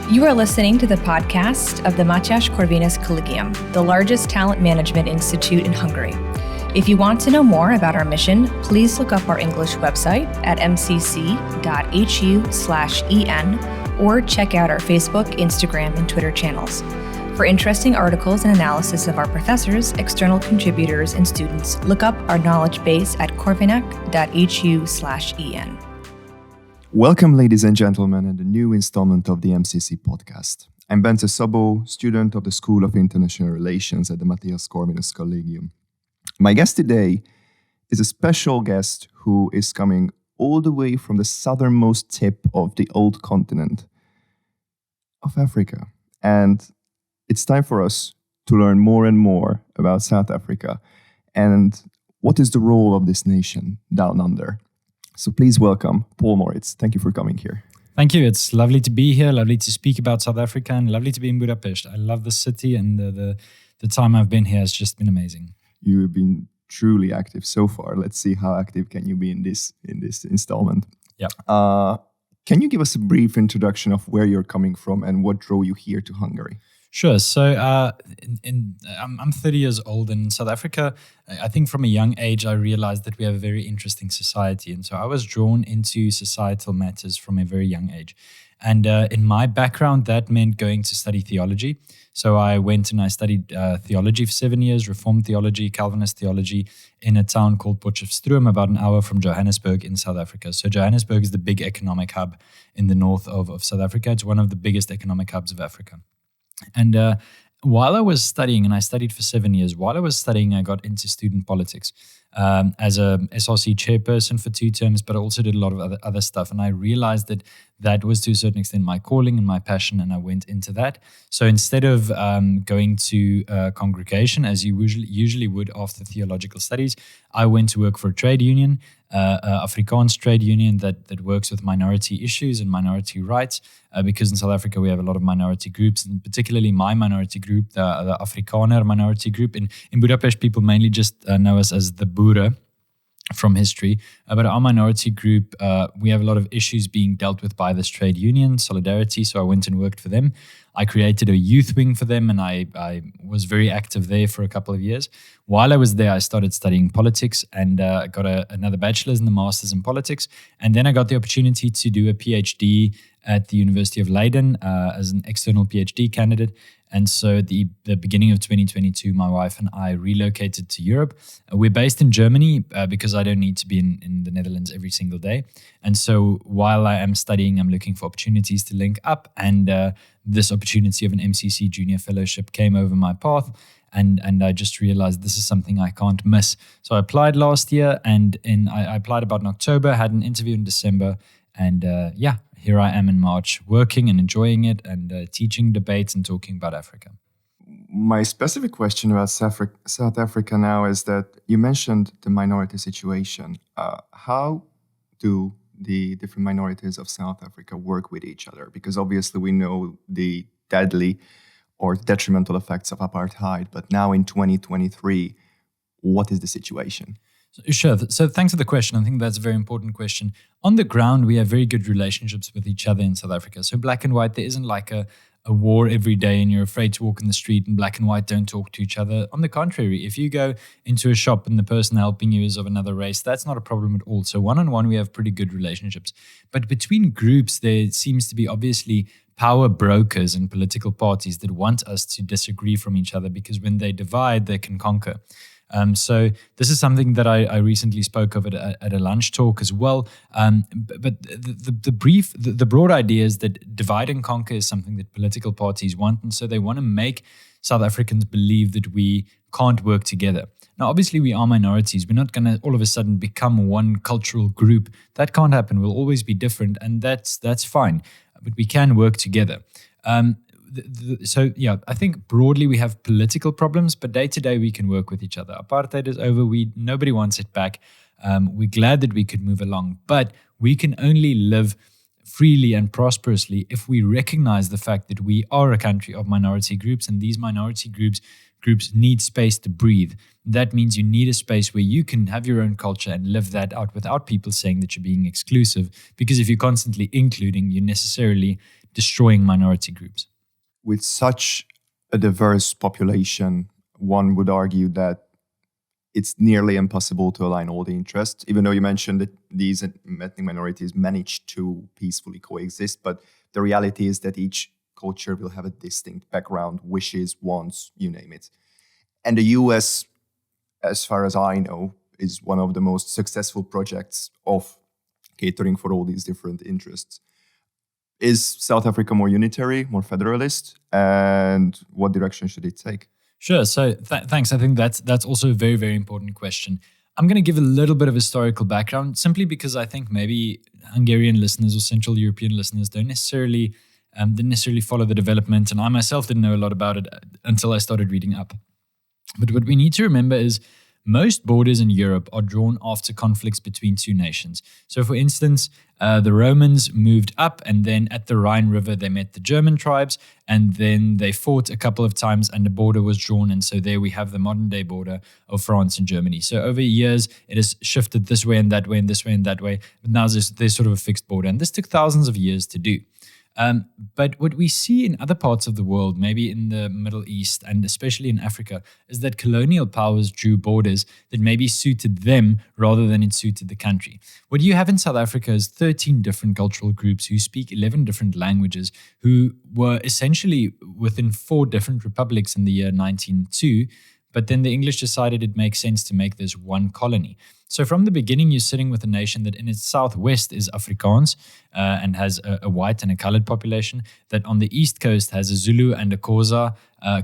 You are listening to the podcast of the Mathias Corvinus Collegium, the largest talent management institute in Hungary. If you want to know more about our mission, please look up our English website at mcc.hu/en or check out our Facebook, Instagram, and Twitter channels. For interesting articles and analysis of our professors, external contributors, and students, look up our knowledge base at corvinus.hu/en. Welcome, ladies and gentlemen, in the new installment of the MCC podcast. I'm Bence Szabó, student of the School of International Relations at the Mathias Corvinus Collegium. My guest today is a special guest who is coming all the way from the southernmost tip of the old continent of Africa. And it's time for us to learn more and more about South Africa and what is the role of this nation down under. So please welcome Paul Moritz. Thank you for coming here. Thank you. It's lovely to be here, lovely to speak about South Africa, and lovely to be in Budapest. I love the city, and the time I've been here has just been amazing. You've been truly active so far. Let's see how active can you be in this installment. Yeah. Can you give us a brief introduction of where you're coming from and what drove you here to Hungary? Sure. So I'm 30 years old in South Africa. I think from a young age, I realized that we have a very interesting society. And so I was drawn into societal matters from a very young age. And in my background, that meant going to study theology. So I went and I studied theology for 7 years, Reformed theology, Calvinist theology, in a town called Potchefstroom, about an hour from Johannesburg in South Africa. So Johannesburg is the big economic hub in the north of South Africa. It's one of the biggest economic hubs of Africa. And while I was studying, and I studied for 7 years, while I was studying, I got into student politics as a SRC chairperson for 2 terms, but I also did a lot of other stuff. And I realized that was to a certain extent my calling and my passion, and I went into that. So instead of going to a congregation, as you usually would after theological studies, I went to work for a trade union, Afrikaans trade union that works with minority issues and minority rights, because in South Africa we have a lot of minority groups, and particularly my minority group, the Afrikaner minority group. In Budapest, people mainly just know us as the Boere from history. But our minority group, we have a lot of issues being dealt with by this trade union, Solidarity, so I went and worked for them. I created a youth wing for them, and I was very active there for a couple of years. While I was there, I started studying politics and got another bachelor's and a master's in politics. And then I got the opportunity to do a PhD at the University of Leiden as an external PhD candidate. And so at the beginning of 2022, my wife and I relocated to Europe. We're based in Germany because I don't need to be in the Netherlands every single day. And so while I am studying, I'm looking for opportunities to link up. And this opportunity of an MCC junior fellowship came over my path. And I just realized this is something I can't miss. So I applied last year, and I applied about in October, had an interview in December. And here I am in March, working and enjoying it, and teaching debates and talking about Africa. My specific question about South Africa now is that you mentioned the minority situation. How do the different minorities of South Africa work with each other? Because obviously we know the deadly or detrimental effects of apartheid, but now in 2023, what is the situation? Sure. So thanks for the question. I think that's a very important question. On the ground, we have very good relationships with each other in South Africa. So black and white, there isn't like a war every day and you're afraid to walk in the street and black and white don't talk to each other. On the contrary, if you go into a shop and the person helping you is of another race, that's not a problem at all. So one-on-one, we have pretty good relationships. But between groups, there seems to be obviously power brokers and political parties that want us to disagree from each other, because when they divide, they can conquer. So this is something that I recently spoke of at a lunch talk as well. But the broad idea is that divide and conquer is something that political parties want. And so they want to make South Africans believe that we can't work together. Now, obviously, we are minorities. We're not going to all of a sudden become one cultural group. That can't happen. We'll always be different, and that's fine. But we can work together. I think broadly we have political problems, but day to day we can work with each other. Apartheid is over. Nobody wants it back. We're glad that we could move along, but we can only live freely and prosperously if we recognize the fact that we are a country of minority groups, and these minority groups groups need space to breathe. That means you need a space where you can have your own culture and live that out without people saying that you're being exclusive. Because if you're constantly including, you're necessarily destroying minority groups. With such a diverse population, one would argue that it's nearly impossible to align all the interests, even though you mentioned that these ethnic minorities manage to peacefully coexist. But the reality is that each culture will have a distinct background, wishes, wants, you name it. And the US, as far as I know, is one of the most successful projects of catering for all these different interests. Is South Africa more unitary, more federalist? And what direction should it take? Sure. So thanks. I think that's also a very, very important question. I'm going to give a little bit of historical background simply because I think maybe Hungarian listeners or Central European listeners didn't necessarily follow the development. And I myself didn't know a lot about it until I started reading up. But what we need to remember is most borders in Europe are drawn after conflicts between two nations. So, for instance, the Romans moved up, and then at the Rhine River, they met the German tribes, and then they fought a couple of times, and the border was drawn. And so there we have the modern-day border of France and Germany. So over years, it has shifted this way and that way and this way and that way. But now there's sort of a fixed border, and this took thousands of years to do. But what we see in other parts of the world, maybe in the Middle East and especially in Africa, is that colonial powers drew borders that maybe suited them rather than it suited the country. What you have in South Africa is 13 different cultural groups who speak 11 different languages, who were essentially within 4 different republics in the year 1902. But then the English decided it makes sense to make this one colony. So from the beginning, you're sitting with a nation that in its southwest is Afrikaans and has a white and a colored population, that on the east coast has a Zulu and a Xhosa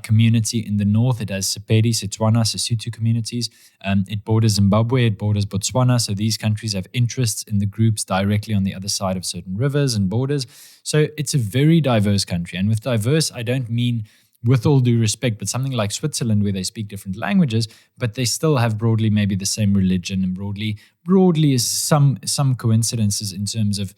community. In the north, it has Sepedi, Setswana, Sesotho communities. It borders Zimbabwe, it borders Botswana. So these countries have interests in the groups directly on the other side of certain rivers and borders. So it's a very diverse country. And with diverse, I don't mean with all due respect, but something like Switzerland where they speak different languages, but they still have broadly maybe the same religion and broadly is some coincidences in terms of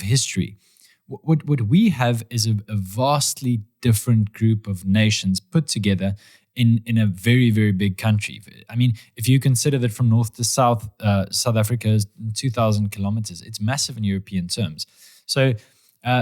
history. What we have is a vastly different group of nations put together in a very, very big country. I mean, if you consider that from north to south, South Africa is 2,000 kilometers, it's massive in European terms. So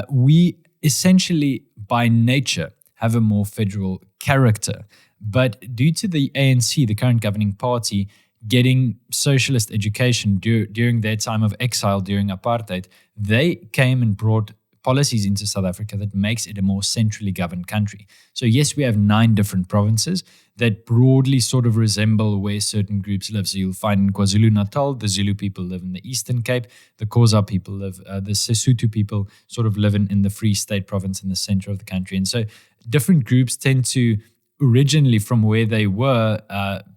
we essentially, by nature, have a more federal character. But due to the ANC, the current governing party, getting socialist education during their time of exile during apartheid, they came and brought policies into South Africa that makes it a more centrally governed country. So yes, we have 9 different provinces that broadly sort of resemble where certain groups live. So you'll find in KwaZulu-Natal, the Zulu people live in the Eastern Cape, the Xhosa people live, the Sesotho people sort of live in the Free State province in the center of the country. And so different groups tend to originally from where they were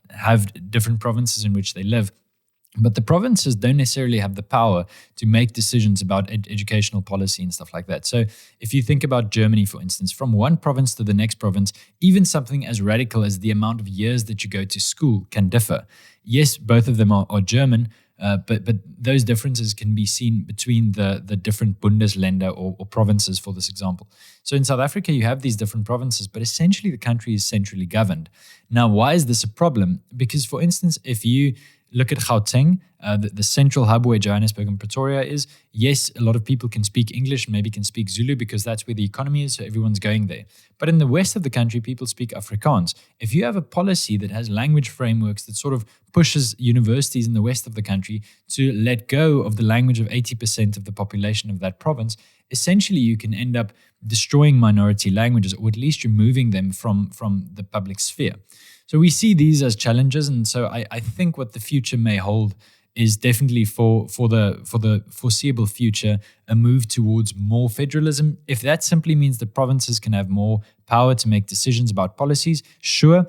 have different provinces in which they live. But the provinces don't necessarily have the power to make decisions about educational policy and stuff like that. So if you think about Germany, for instance, from one province to the next province, even something as radical as the amount of years that you go to school can differ. Yes, both of them are German, but those differences can be seen between the different Bundesländer or provinces, for this example. So in South Africa, you have these different provinces, but essentially the country is centrally governed. Now, why is this a problem? Because, for instance, if you look at Gauteng, the central hub where Johannesburg and Pretoria is. Yes, a lot of people can speak English, maybe can speak Zulu because that's where the economy is, so everyone's going there. But in the west of the country, people speak Afrikaans. If you have a policy that has language frameworks that sort of pushes universities in the west of the country to let go of the language of 80% of the population of that province, essentially you can end up destroying minority languages, or at least removing them from the public sphere. So we see these as challenges, and so I think what the future may hold is definitely for the foreseeable future a move towards more federalism. If that simply means the provinces can have more power to make decisions about policies, sure.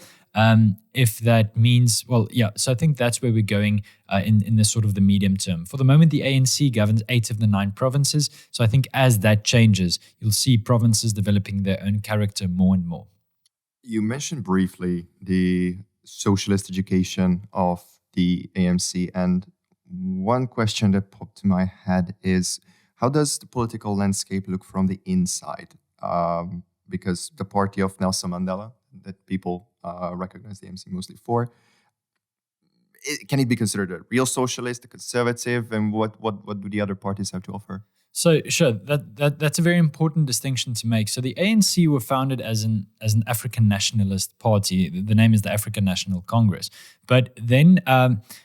If that means, well, yeah, so I think that's where we're going in the sort of the medium term. For the moment, the ANC governs 8 of the 9 provinces. So I think as that changes, you'll see provinces developing their own character more and more. You mentioned briefly the socialist education of the ANC, and one question that popped to my head is, how does the political landscape look from the inside? Because the party of Nelson Mandela, that people recognize the ANC mostly for. Can it be considered a real socialist, a conservative, and what do the other parties have to offer? So sure, that's a very important distinction to make. So the ANC were founded as an African nationalist party. The name is the African National Congress. But then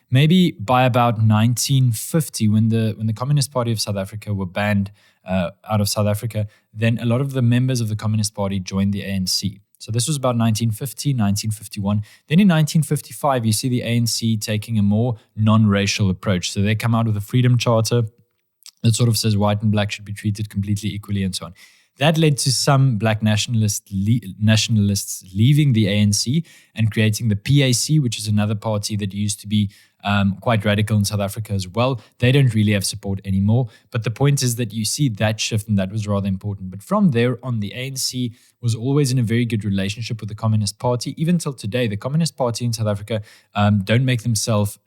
maybe by about 1950, when the Communist Party of South Africa were banned out of South Africa, then a lot of the members of the Communist Party joined the ANC. So this was about 1950, 1951. Then in 1955, you see the ANC taking a more non-racial approach. So they come out with a Freedom Charter that sort of says white and black should be treated completely equally and so on. That led to some black nationalists leaving the ANC and creating the PAC, which is another party that used to be quite radical in South Africa as well. They don't really have support anymore. But the point is that you see that shift, and that was rather important. But from there on, the ANC was always in a very good relationship with the Communist Party. Even till today, the Communist Party in South Africa don't make themselves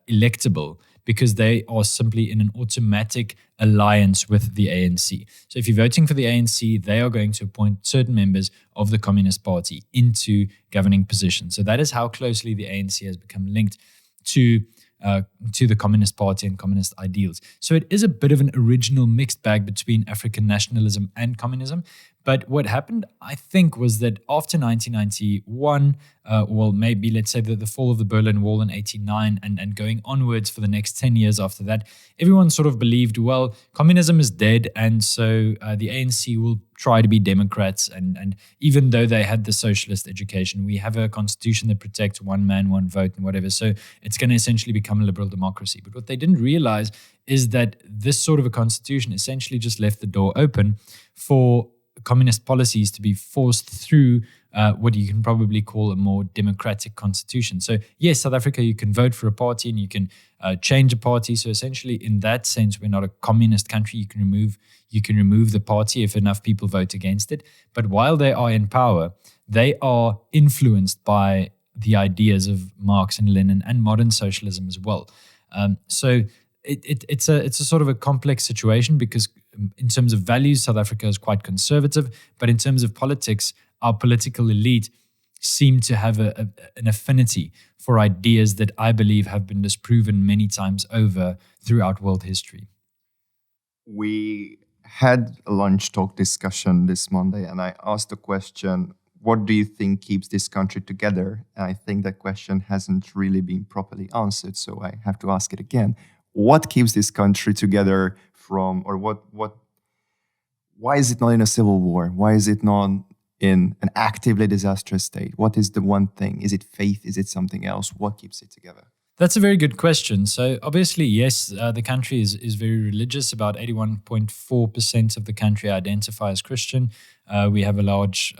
electable, because they are simply in an automatic alliance with the ANC. So if you're voting for the ANC, they are going to appoint certain members of the Communist Party into governing positions. So that is how closely the ANC has become linked to the Communist Party and communist ideals. So it is a bit of an original mixed bag between African nationalism and communism. But what happened, I think, was that after 1991, well, maybe let's say the fall of the Berlin Wall in 1989 and going onwards for the next 10 years after that, everyone sort of believed, well, communism is dead, and so the ANC will try to be Democrats. And even though they had the socialist education, we have a constitution that protects one man, one vote and whatever. So it's going to essentially become a liberal democracy. But what they didn't realize is that this sort of a constitution essentially just left the door open for communist policies to be forced through what you can probably call a more democratic constitution. So yes, South Africa, you can vote for a party and you can change a party. So essentially, in that sense, we're not a communist country. You can remove the party if enough people vote against it. But while they are in power, they are influenced by the ideas of Marx and Lenin and modern socialism as well. So it's a sort of a complex situation, because in terms of values, South Africa is quite conservative, but in terms of politics, our political elite seem to have an affinity for ideas that I believe have been disproven many times over throughout world history. We had a lunch talk discussion this Monday, and I asked the question, what do you think keeps this country together? And I think that question hasn't really been properly answered, so I have to ask it again. What keeps this country together from, or why is it not in a civil war? Why is it not in an actively disastrous state? What is the one thing? Is it faith? Is it something else? What keeps it together? That's a very good question. So obviously, yes, the country is very religious. About 81.4% of the country identify as Christian. We have a large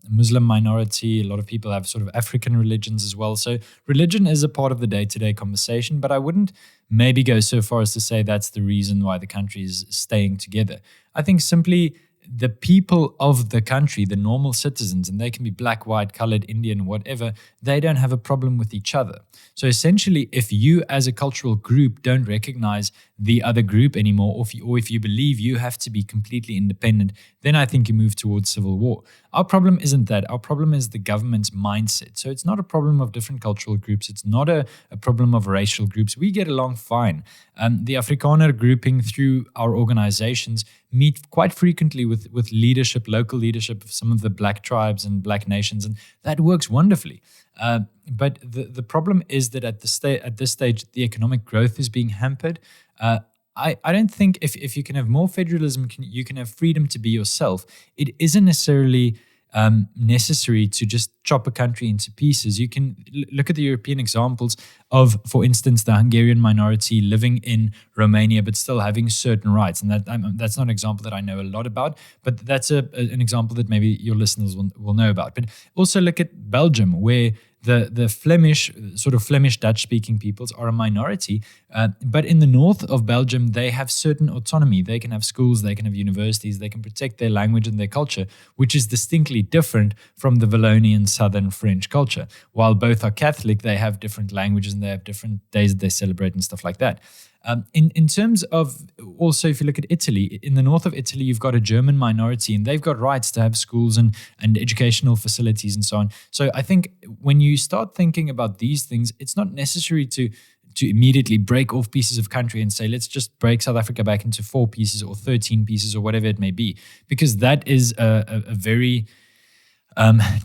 Muslim minority. A lot of people have sort of African religions as well. So religion is a part of the day-to-day conversation, but I wouldn't maybe go so far as to say that's the reason why the country is staying together. I think simply the people of the country, the normal citizens, and they can be black, white, colored, Indian, whatever, they don't have a problem with each other. So essentially, if you as a cultural group don't recognize the other group anymore, or if you believe you have to be completely independent, then I think you move towards civil war. Our problem isn't that. Our problem is the government's mindset. So it's not a problem of different cultural groups. It's not a problem of racial groups. We get along fine. The Afrikaner grouping through our organizations meet quite frequently with leadership, local leadership of some of the black tribes and black nations, and that works wonderfully. But the problem is that at this stage, the economic growth is being hampered. I don't think if you can have more federalism, you can have freedom to be yourself. It isn't necessarily necessary to just chop a country into pieces. You can look at the European examples of, for instance, the Hungarian minority living in Romania but still having certain rights. And that's not an example that I know a lot about, but that's an example that maybe your listeners will know about. But also look at Belgium, where the Flemish, sort of Flemish Dutch-speaking peoples are a minority, but in the north of Belgium, they have certain autonomy. They can have schools, they can have universities, they can protect their language and their culture, which is distinctly different from the Wallonian southern French culture. While both are Catholic, they have different languages and they have different days that they celebrate and stuff like that. In terms of also, if you look at Italy, in the north of Italy, you've got a German minority, and they've got rights to have schools and educational facilities and so on. So I think when you start thinking about these things, it's not necessary to immediately break off pieces of country and say, let's just break South Africa back into 4 pieces or 13 pieces or whatever it may be, because that is a very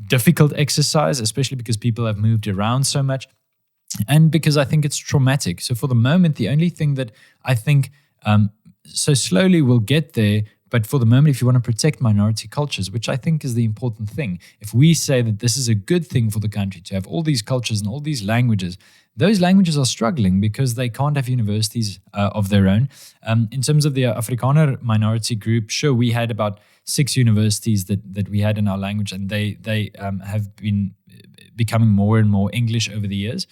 difficult exercise, especially because people have moved around so much. And because I think it's traumatic. So for the moment, the only thing that I think, so slowly we'll get there, but for the moment, if you want to protect minority cultures, which I think is the important thing, if we say that this is a good thing for the country to have all these cultures and all these languages, those languages are struggling because they can't have universities of their own. In terms of the Afrikaner minority group, sure, we had about 6 universities that we had in our language, and they have been becoming more and more English over the years.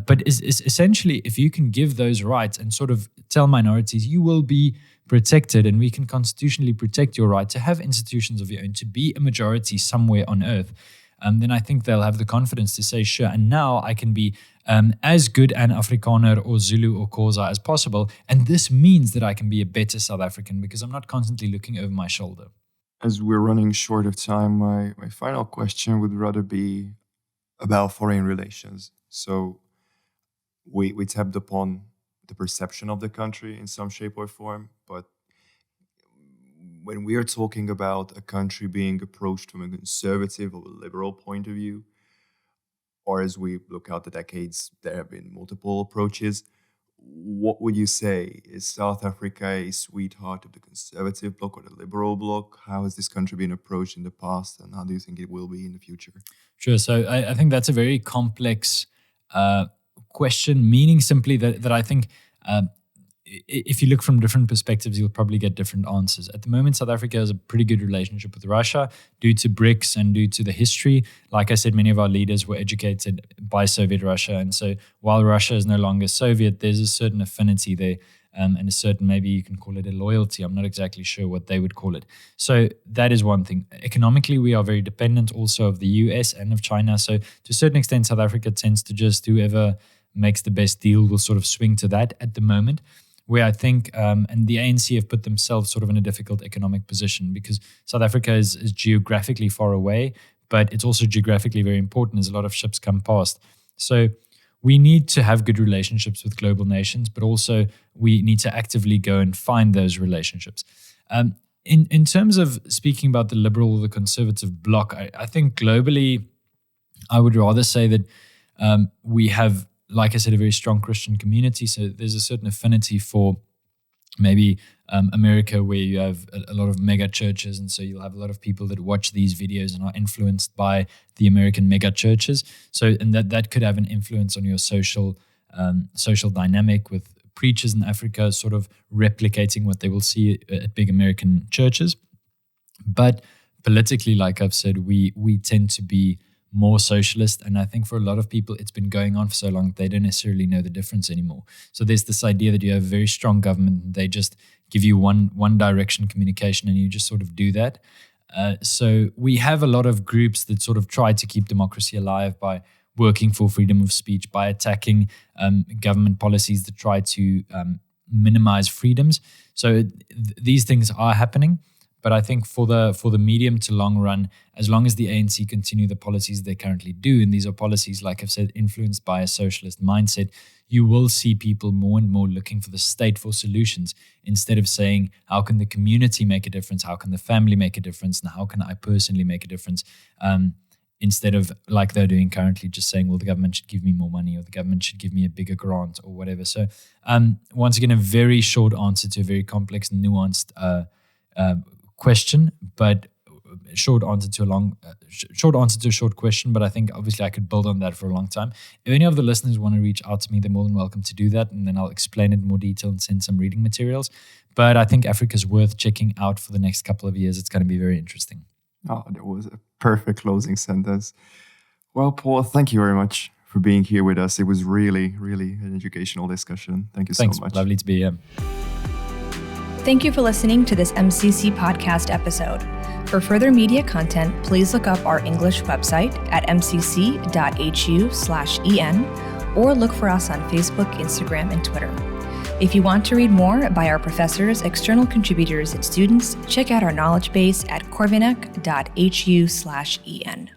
But is essentially, if you can give those rights and sort of tell minorities, you will be protected, and we can constitutionally protect your right to have institutions of your own, to be a majority somewhere on earth, then I think they'll have the confidence to say, sure, and now I can be as good an Afrikaner or Zulu or Xhosa as possible. And this means that I can be a better South African because I'm not constantly looking over my shoulder. As we're running short of time, my final question would rather be about foreign relations. So we tapped upon the perception of the country in some shape or form, but when we are talking about a country being approached from a conservative or a liberal point of view, or as we look out the decades, there have been multiple approaches. What would you say? Is South Africa a sweetheart of the conservative bloc or the liberal bloc? How has this country been approached in the past, and how do you think it will be in the future? Sure. So I think that's a very complex question, meaning simply that I think if you look from different perspectives, you'll probably get different answers. At the moment, South Africa has a pretty good relationship with Russia due to BRICS and due to the history. Like I said, many of our leaders were educated by Soviet Russia. And so while Russia is no longer Soviet, there's a certain affinity there and a certain, maybe you can call it a loyalty. I'm not exactly sure what they would call it. So that is one thing. Economically, we are very dependent also of the US and of China. So to a certain extent, South Africa tends to just whoever makes the best deal will sort of swing to that at the moment, where I think, and the ANC have put themselves sort of in a difficult economic position because South Africa is geographically far away, but it's also geographically very important as a lot of ships come past. So we need to have good relationships with global nations, but also we need to actively go and find those relationships. In terms of speaking about the liberal or the conservative bloc, I think globally, I would rather say that we have, like I said, a very strong Christian community. So there's a certain affinity for maybe America, where you have a lot of mega churches. And so you'll have a lot of people that watch these videos and are influenced by the American mega churches. So, and that could have an influence on your social dynamic, with preachers in Africa sort of replicating what they will see at big American churches. But politically, like I've said, we tend to be more socialist. And I think for a lot of people, it's been going on for so long, they don't necessarily know the difference anymore. So there's this idea that you have a very strong government, and they just give you one direction communication, and you just sort of do that. So we have a lot of groups that sort of try to keep democracy alive by working for freedom of speech, by attacking government policies that try to minimize freedoms. So these things are happening. But I think for the medium to long run, as long as the ANC continue the policies they currently do, and these are policies, like I've said, influenced by a socialist mindset, you will see people more and more looking for the state for solutions, instead of saying, how can the community make a difference? How can the family make a difference? And how can I personally make a difference? Instead of, like they're doing currently, just saying, well, the government should give me more money, or the government should give me a bigger grant, or whatever. So once again, a very short answer to a very complex, nuanced question, but short answer to a short question. But I think obviously I could build on that for a long time. If any of the listeners want to reach out to me, they're more than welcome to do that, and then I'll explain it in more detail and send some reading materials. But I think Africa's worth checking out for the next couple of years. It's going to be very interesting. Oh, that was a perfect closing sentence. Well, Paul, thank you very much for being here with us. It was really, really an educational discussion. Thank you so much. Thanks. Lovely to be here. Thank you for listening to this MCC podcast episode. For further media content, please look up our English website at mcc.hu/en, or look for us on Facebook, Instagram, and Twitter. If you want to read more by our professors, external contributors, and students, check out our knowledge base at corvinus.hu/en.